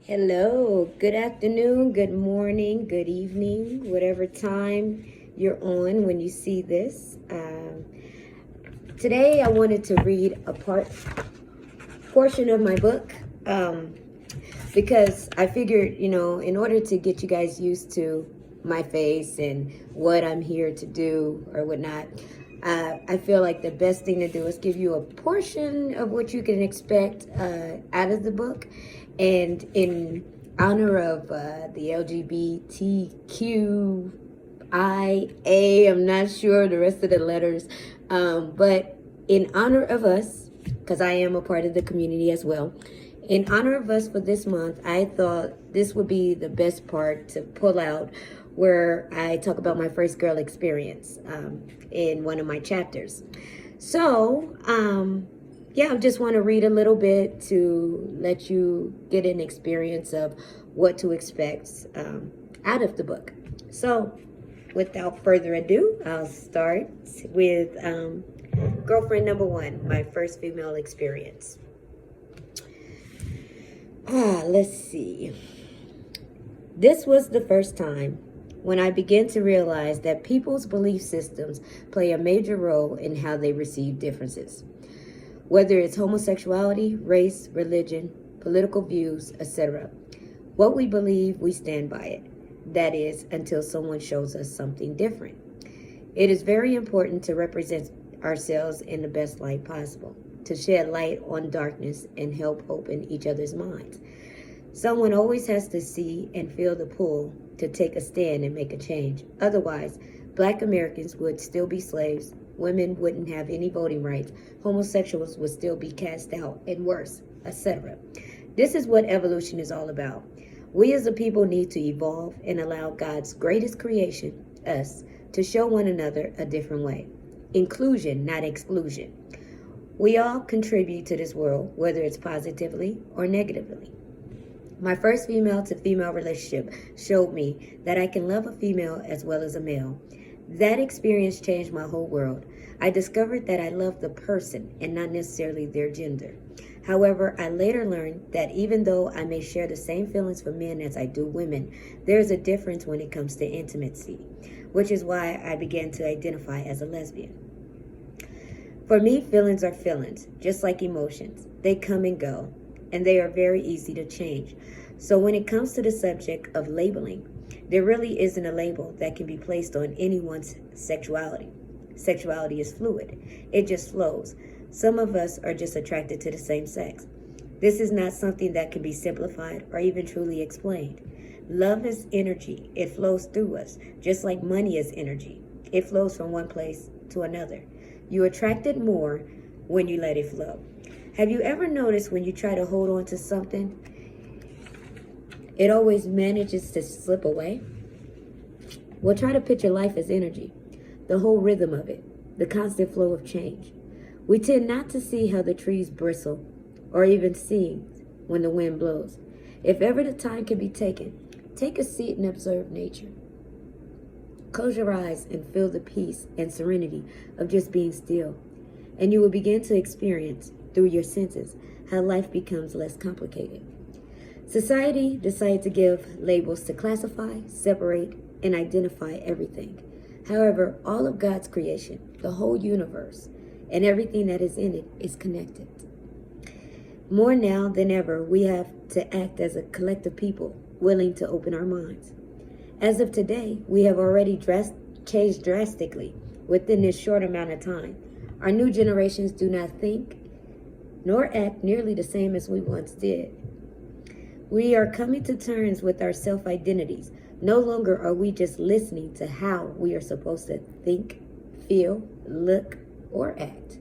Hello, good afternoon, good morning, good evening, whatever time you're on when you see this. Today I wanted to read a portion of my book because I figured, in order to get you guys used to my face and what I'm here to do or whatnot, I feel like the best thing to do is give you a portion of what you can expect out of the book. And in honor of the LGBTQIA, I'm not sure the rest of the letters, but in honor of us, because I am a part of the community as well, in honor of us for this month, I thought this would be the best part to pull out where I talk about my first girl experience in one of my chapters. So, I just want to read a little bit to let you get an experience of what to expect out of the book. So, without further ado, I'll start with girlfriend number one, my first female experience. Let's see. This was the first time when I began to realize that people's belief systems play a major role in how they receive differences. Whether it's homosexuality, race, religion, political views, etc. What we believe, we stand by it. That is, until someone shows us something different. It is very important to represent ourselves in the best light possible, to shed light on darkness and help open each other's minds. Someone always has to see and feel the pull to take a stand and make a change. Otherwise, Black Americans would still be slaves, women wouldn't have any voting rights, homosexuals would still be cast out, and worse, etc. This is what evolution is all about. We as a people need to evolve and allow God's greatest creation, us, to show one another a different way. Inclusion, not exclusion. We all contribute to this world, whether it's positively or negatively. My first female to female relationship showed me that I can love a female as well as a male. That experience changed my whole world. I discovered that I love the person and not necessarily their gender. However, I later learned that even though I may share the same feelings for men as I do women, there is a difference when it comes to intimacy, which is why I began to identify as a lesbian. For me, feelings are feelings, just like emotions. They come and go, and they are very easy to change. So when it comes to the subject of labeling, there really isn't a label that can be placed on anyone's sexuality. Sexuality is fluid. It just flows. Some of us are just attracted to the same sex. This is not something that can be simplified or even truly explained. Love is energy. It flows through us, just like money is energy. It flows from one place to another. You attract it more when you let it flow. Have you ever noticed when you try to hold on to something, it always manages to slip away? Well, try to picture life as energy, the whole rhythm of it, the constant flow of change. We tend not to see how the trees bristle or even sing when the wind blows. If ever the time can be taken, take a seat and observe nature. Close your eyes and feel the peace and serenity of just being still, and you will begin to experience through your senses how life becomes less complicated. Society decided to give labels to classify, separate, and identify everything. However, all of God's creation, the whole universe, and everything that is in it is connected. More now than ever, we have to act as a collective people willing to open our minds. As of today, we have already changed drastically within this short amount of time. Our new generations do not think nor act nearly the same as we once did. We are coming to terms with our self-identities. No longer are we just listening to how we are supposed to think, feel, look, or act.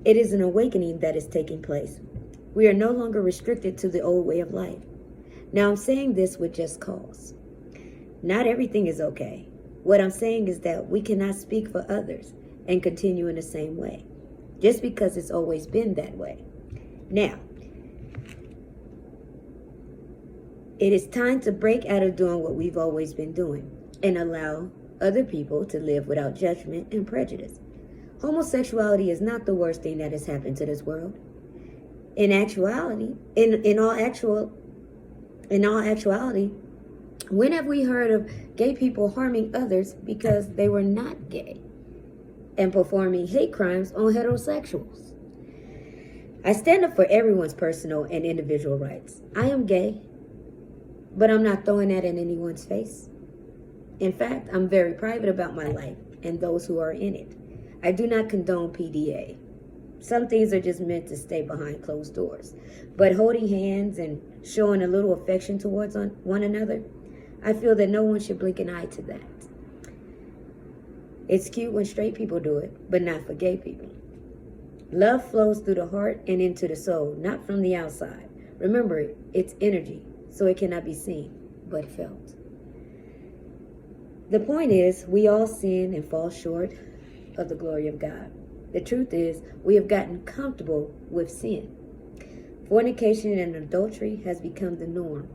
It is an awakening that is taking place. We are no longer restricted to the old way of life. Now, I'm saying this with just cause. Not everything is okay. What I'm saying is that we cannot speak for others and continue in the same way, just because it's always been that way. Now, it is time to break out of doing what we've always been doing and allow other people to live without judgment and prejudice. Homosexuality is not the worst thing that has happened to this world. In actuality, in all In all actuality, when have we heard of gay people harming others because they were not gay and performing hate crimes on heterosexuals? I stand up for everyone's personal and individual rights. I am gay, but I'm not throwing that in anyone's face. In fact, I'm very private about my life and those who are in it. I do not condone PDA. Some things are just meant to stay behind closed doors. But holding hands and showing a little affection towards one another, I feel that no one should blink an eye to that. It's cute when straight people do it, but not for gay people. Love flows through the heart and into the soul, not from the outside. Remember, it's energy, so it cannot be seen, but felt. The point is, we all sin and fall short of the glory of God. The truth is, we have gotten comfortable with sin. Fornication and adultery has become the norm.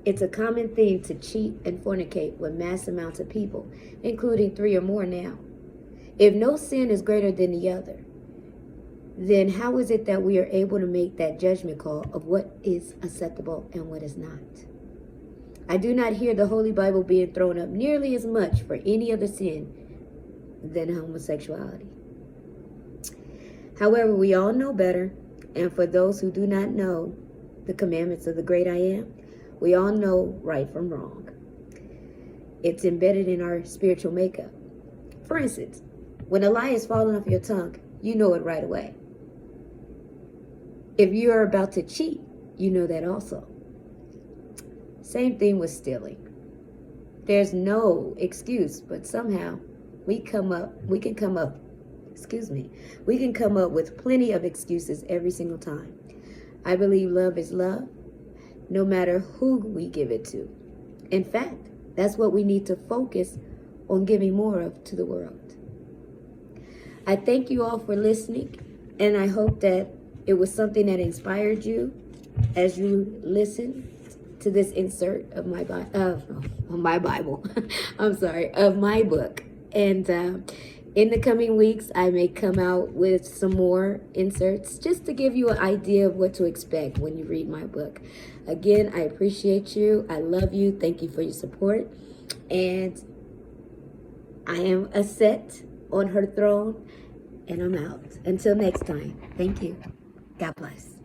It's a common thing to cheat and fornicate with mass amounts of people, including 3 or more now. If no sin is greater than the other, then how is it that we are able to make that judgment call of what is acceptable and what is not? I do not hear the Holy Bible being thrown up nearly as much for any other sin than homosexuality. However, we all know better, and for those who do not know the commandments of the great I am, we all know right from wrong. It's embedded in our spiritual makeup. For instance, when a lie is falling off your tongue, you know it right away. If you are about to cheat, you know that also. Same thing with stealing. There's no excuse, but somehow we can come up with plenty of excuses every single time. I believe love is love, no matter who we give it to. In fact, that's what we need to focus on giving more of to the world. I thank you all for listening, and I hope that it was something that inspired you as you listen to this insert of my Bible. I'm sorry, of my book. And in the coming weeks, I may come out with some more inserts just to give you an idea of what to expect when you read my book. Again, I appreciate you. I love you. Thank you for your support. And I am a set on her throne, and I'm out. Until next time, thank you. God bless.